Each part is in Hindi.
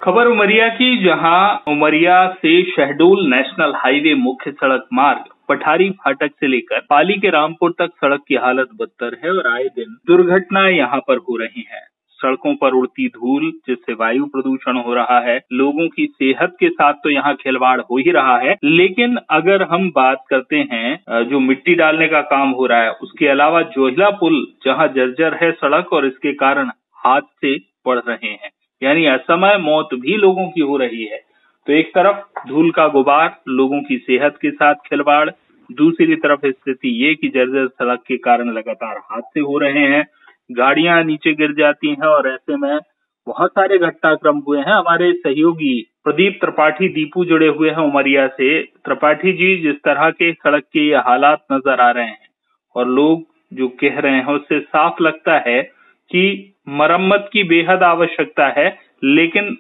खबर उमरिया की, जहां उमरिया से शहडोल नेशनल हाईवे मुख्य सड़क मार्ग पठारी फाटक से लेकर पाली के रामपुर तक सड़क की हालत बदतर है और आए दिन दुर्घटनाएं यहां पर हो रही हैं। सड़कों पर उड़ती धूल, जिससे वायु प्रदूषण हो रहा है। लोगों की सेहत के साथ तो यहाँ खिलवाड़ हो ही रहा है, लेकिन अगर हम बात करते हैं जो मिट्टी डालने का काम हो रहा है, उसके अलावा जोहिला पुल जहाँ जर्जर है सड़क और इसके कारण हादसे बढ़ रहे हैं, यानी असमय मौत भी लोगों की हो रही है। तो एक तरफ धूल का गुबार, लोगों की सेहत के साथ खिलवाड़, दूसरी तरफ स्थिति ये कि जर्जर सड़क के कारण लगातार हादसे हो रहे हैं, गाड़ियां नीचे गिर जाती हैं और ऐसे में बहुत सारे घटनाक्रम हुए हैं। हमारे सहयोगी प्रदीप त्रिपाठी दीपू जुड़े हुए हैं उमरिया से। त्रिपाठी जी, जिस तरह के सड़क के ये हालात नजर आ रहे हैं और लोग जो कह रहे हैं, उससे साफ लगता है कि मरम्मत की बेहद आवश्यकता है, लेकिन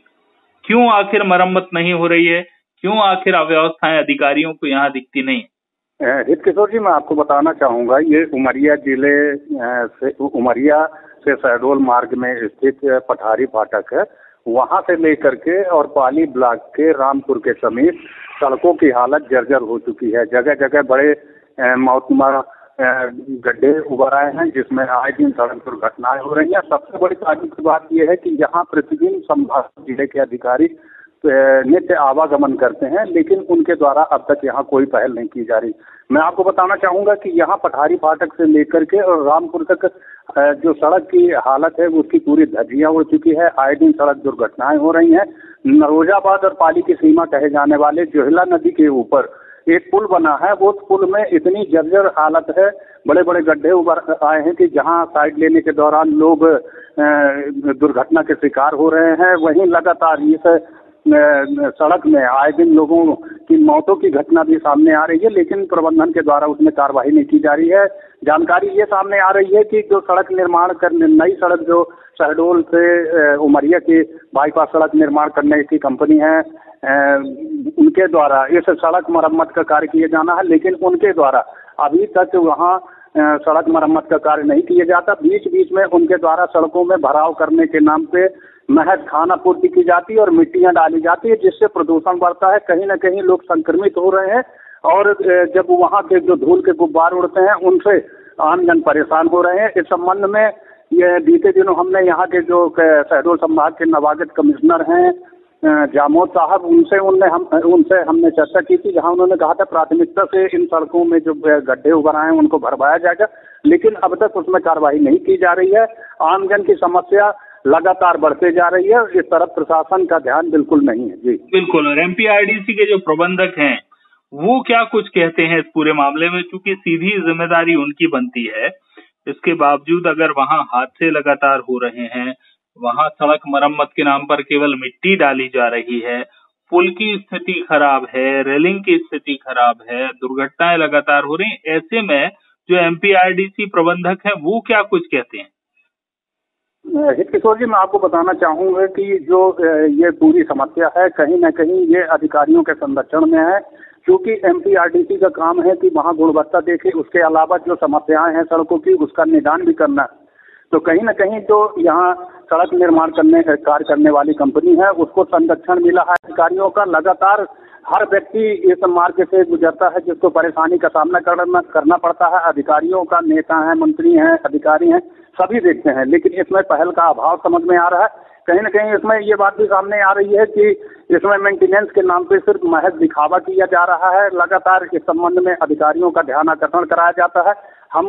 क्यों आखिर मरम्मत नहीं हो रही है? क्यों आखिर अव्यवस्थाएं अधिकारियों को यहाँ दिखती नहीं? हित किशोर जी, मैं आपको बताना चाहूंगा, ये उमरिया जिले से उमरिया से शहडोल मार्ग में स्थित पठारी फाटक है। वहां से लेकर के और पाली ब्लॉक के रामपुर के समीप सड़कों की हालत जर्जर हो चुकी है। जगह जगह बड़े मौतमार गड्ढे उभर आए हैं, जिसमें आए दिन सड़क दुर्घटनाएं हो रही हैं। सबसे बड़ी ताज्जुब की बात यह है कि यहाँ प्रतिदिन संभाग जिले के अधिकारी नित्य आवागमन करते हैं, लेकिन उनके द्वारा अब तक यहाँ कोई पहल नहीं की जा रही। मैं आपको बताना चाहूंगा कि यहाँ पठारी फाटक से लेकर के और रामपुर तक जो सड़क की हालत है उसकी पूरी धज्जियां उड़ चुकी है। आए दिन सड़क दुर्घटनाएं हो रही हैं। नरोजाबाद और पाली की सीमा कहे जाने वाले जोहिला नदी के ऊपर एक पुल बना है, वो पुल में इतनी जर्जर हालत है, बड़े बड़े गड्ढे उभर आए हैं कि जहां साइड लेने के दौरान लोग दुर्घटना के शिकार हो रहे हैं। वहीं लगातार इस सड़क में आए दिन लोगों की मौतों की घटना भी सामने आ रही है, लेकिन प्रबंधन के द्वारा उसमें कार्रवाई नहीं की जा रही है। जानकारी ये सामने आ रही है कि जो सड़क निर्माण करने, नई सड़क जो शहडोल से उमरिया की बाईपास सड़क निर्माण करने की कंपनी है, उनके द्वारा इस सड़क मरम्मत का कार्य किया जाना है, लेकिन उनके द्वारा अभी तक वहाँ सड़क मरम्मत का कार्य नहीं किया जाता। बीच बीच में उनके द्वारा सड़कों में भराव करने के नाम पे महज खाना पूर्ति की जाती है और मिट्टियां डाली जाती है, जिससे प्रदूषण बढ़ता है। कहीं न कहीं लोग संक्रमित हो रहे हैं और जब वहाँ के जो धूल के गुब्बार उड़ते हैं, उनसे आमजन परेशान हो रहे हैं। इस संबंध में ये बीते दिनों हमने यहाँ के जो शहडोल संभाग के नवागत कमिश्नर हैं जामोद साहब, उनसे हमने चर्चा की थी, जहां उन्होंने कहा था प्राथमिकता से इन सड़कों में जो गड्ढे उभर आए हैं उनको भरवाया जाएगा, लेकिन अब तक उसमें कार्रवाई नहीं की जा रही है। आमजन की समस्या लगातार बढ़ते जा रही है, इस तरफ प्रशासन का ध्यान बिल्कुल नहीं है। जी बिल्कुल। और एमपीआरडीसी के जो प्रबंधक हैं वो क्या कुछ कहते हैं इस पूरे मामले में, क्योंकि सीधी जिम्मेदारी उनकी बनती है। इसके बावजूद अगर वहां हादसे लगातार हो रहे हैं, वहां सड़क मरम्मत के नाम पर केवल मिट्टी डाली जा रही है, पुल की स्थिति खराब है, रेलिंग की स्थिति खराब है, दुर्घटनाएं लगातार हो रही, ऐसे में जो एमपीआरडीसी प्रबंधक हैं वो क्या कुछ कहते हैं? हित किशोर जी, मैं आपको बताना चाहूंगा कि जो ये पूरी समस्या है, कहीं न कहीं ये अधिकारियों के संरक्षण में है, क्योंकि एमपीआरडीसी का काम है कि वहाँ गुणवत्ता देखे, उसके अलावा जो समस्याएं हैं सड़कों की उसका निदान भी करना है। तो कहीं न कहीं जो यहाँ सड़क निर्माण कार्य करने वाली कंपनी है, उसको संरक्षण मिला है अधिकारियों का। लगातार हर व्यक्ति इस मार्ग से गुजरता है, जिसको परेशानी का सामना करना पड़ता है। अधिकारियों का, नेता हैं, मंत्री हैं, अधिकारी हैं, सभी देखते हैं, लेकिन इसमें पहल का अभाव समझ में आ रहा है। कहीं न कहीं इसमें ये बात भी सामने आ रही है कि इसमें मेंटेनेंस के नाम पे सिर्फ महज दिखावा किया जा रहा है। लगातार इस संबंध में अधिकारियों का ध्यान आकर्षण कराया जाता है। हम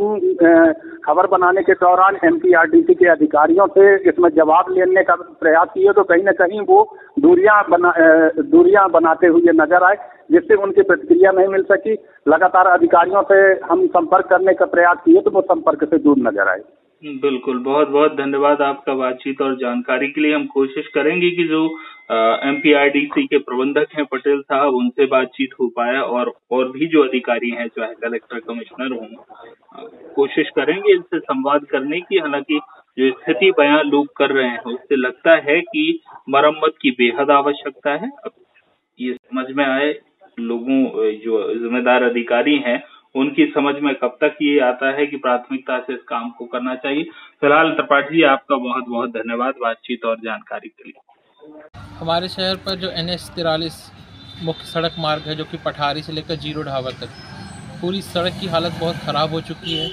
खबर बनाने के दौरान एमपीआरडीसी के अधिकारियों से इसमें जवाब लेने का प्रयास किए, तो कहीं न कहीं वो दूरियां बनाते हुए नजर आए, जिससे उनकी प्रतिक्रिया नहीं मिल सकी। लगातार अधिकारियों से हम संपर्क करने का प्रयास किए, तो वो संपर्क से दूर नजर आए। बिल्कुल, बहुत बहुत धन्यवाद आपका बातचीत और जानकारी के लिए। हम कोशिश करेंगे कि जो एमपीआरडीसी के प्रबंधक हैं पटेल साहब, उनसे बातचीत हो पाए और भी जो अधिकारी हैं, चाहे कलेक्टर, कमिश्नर हों, कोशिश करेंगे इनसे संवाद करने की। हालांकि जो स्थिति बयां लोग कर रहे हैं, उससे लगता है कि मरम्मत की बेहद आवश्यकता है। अब ये समझ में आए, लोगों जो जिम्मेदार अधिकारी हैं उनकी समझ में कब तक ये आता है कि प्राथमिकता से इस काम को करना चाहिए। फिलहाल त्रिपाठी जी, आपका बहुत बहुत धन्यवाद बातचीत और जानकारी के लिए। हमारे शहर पर जो NH 43 मुख्य सड़क मार्ग है, जो कि पठारी से लेकर जीरो ढाबा तक, पूरी सड़क की हालत बहुत ख़राब हो चुकी है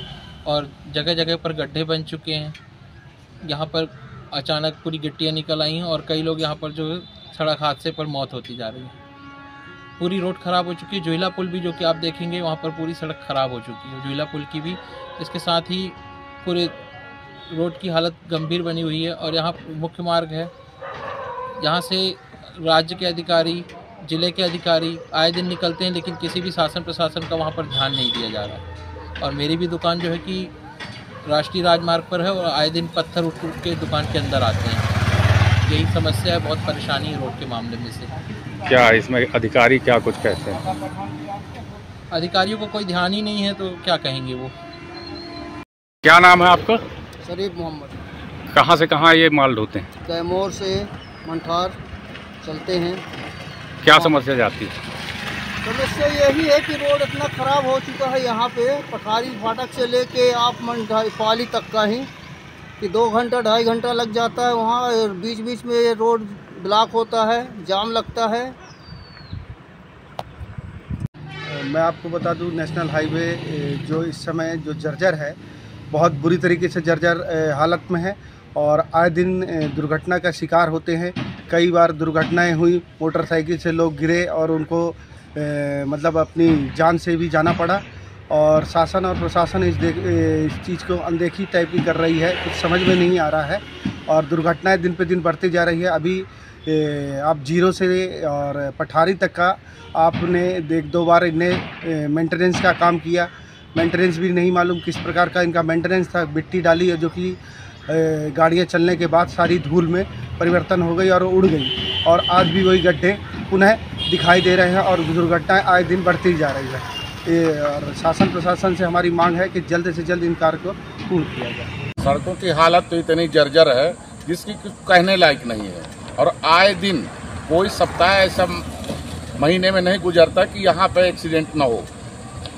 और जगह जगह पर गड्ढे बन चुके हैं। यहाँ पर अचानक पूरी गिट्टियाँ निकल आई हैं और कई लोग यहाँ पर जो सड़क हादसे पर मौत होती जा रही है। पूरी रोड ख़राब हो चुकी है। जोहिला पुल भी जो कि आप देखेंगे वहाँ पर पूरी सड़क ख़राब हो चुकी है, जोहिला पुल की भी। इसके साथ ही पूरे रोड की हालत गंभीर बनी हुई है। और यहाँ मुख्य मार्ग है, यहाँ से राज्य के अधिकारी, ज़िले के अधिकारी आए दिन निकलते हैं, लेकिन किसी भी शासन प्रशासन का वहाँ पर ध्यान नहीं दिया जा रहा। और मेरी भी दुकान जो है कि राष्ट्रीय राजमार्ग पर है और आए दिन पत्थर उठ के दुकान के अंदर आते हैं। यही समस्या है, बहुत परेशानी है रोड के मामले में से। क्या इसमें अधिकारी क्या कुछ कहते हैं? अधिकारियों को कोई ध्यान ही नहीं है, तो क्या कहेंगे वो। क्या नाम है आपका? शरीफ मोहम्मद। कहाँ से कहाँ ये माल ढोते हैं? कैमूर से मंठार चलते हैं। क्या समस्या जाती है? समस्या यही है कि रोड इतना ख़राब हो चुका है यहाँ पे, पठारी फाटक से लेके आप मंठार पाली तक का ही, कि 2 घंटा 2.5 घंटा लग जाता है वहाँ। बीच बीच में ये रोड ब्लॉक होता है, जाम लगता है। मैं आपको बता दूं, नेशनल हाईवे जो इस समय जो जर्जर है, बहुत बुरी तरीके से जर्जर हालत में है और आए दिन दुर्घटना का शिकार होते हैं। कई बार दुर्घटनाएं हुई, मोटरसाइकिल से लोग गिरे और उनको मतलब अपनी जान से भी जाना पड़ा। और शासन और प्रशासन इस चीज़ को अनदेखी टाइप की कर रही है, कुछ समझ में नहीं आ रहा है और दुर्घटनाएं दिन पे दिन बढ़ती जा रही है। अभी आप जीरो से और पठारी तक का आपने 1-2 बार इन्हें मेंटेनेंस का काम किया। मेंटेनेंस भी नहीं मालूम किस प्रकार का इनका मेंटेनेंस था। मिट्टी डाली है जो कि गाड़ियाँ चलने के बाद सारी धूल में परिवर्तन हो गई और उड़ गई, और आज भी वही गड्ढे पुनः दिखाई दे रहे हैं और दुर्घटनाएं आए दिन बढ़ती जा रही है। और शासन प्रशासन से हमारी मांग है कि जल्द से जल्द इन कार्य को पूर्ण किया जाए। सड़कों की हालत तो इतनी जर्जर है जिसकी कहने लायक नहीं है और आए दिन कोई सप्ताह ऐसा महीने में नहीं गुजरता कि यहाँ पे एक्सीडेंट ना हो,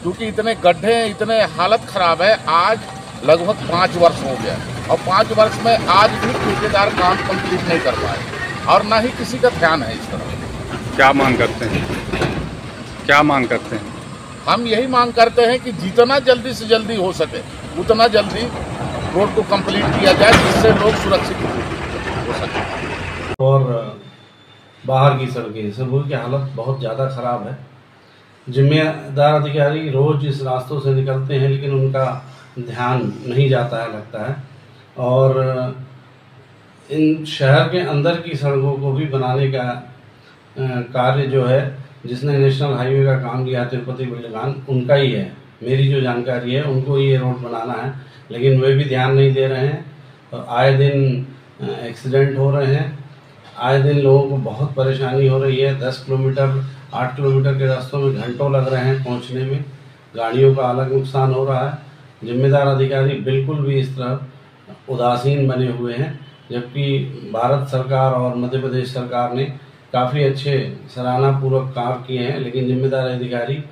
क्योंकि इतने गड्ढे हैं, इतने हालत खराब है। आज लगभग 5 वर्ष हो गया और 5 वर्ष में आज भी ठेकेदार काम कंप्लीट नहीं कर पाए और ना ही किसी का ध्यान है इस तरह। क्या मांग करते हैं? क्या मांग करते हैं? हम यही मांग करते हैं कि जितना जल्दी से जल्दी हो सके उतना जल्दी रोड को कंप्लीट किया जाए, जिससे लोग सुरक्षित हो सके। और बाहर की सड़कों की हालत बहुत ज़्यादा ख़राब है। जिम्मेदार अधिकारी रोज़ इस रास्तों से निकलते हैं, लेकिन उनका ध्यान नहीं जाता है लगता है। और इन शहर के अंदर की सड़कों को भी बनाने का कार्य जो है, जिसने नेशनल हाईवे का काम किया तिरुपति बिल्डगान, उनका ही है। मेरी जो जानकारी है उनको ये रोड बनाना है, लेकिन वे भी ध्यान नहीं दे रहे हैं और आए दिन एक्सीडेंट हो रहे हैं। आए दिन लोगों को बहुत परेशानी हो रही है। 10 किलोमीटर 8 किलोमीटर के रास्तों में घंटों लग रहे हैं पहुंचने में। गाड़ियों का अलग नुकसान हो रहा है। जिम्मेदार अधिकारी बिल्कुल भी इस तरह उदासीन बने हुए हैं, जबकि भारत सरकार और मध्य प्रदेश सरकार ने काफ़ी अच्छे सराहनापूर्वक कार्य किए हैं, लेकिन जिम्मेदार अधिकारी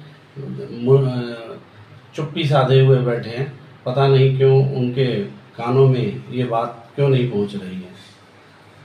चुप्पी साधे हुए बैठे हैं। पता नहीं क्यों उनके कानों में ये बात क्यों नहीं पहुंच रही है।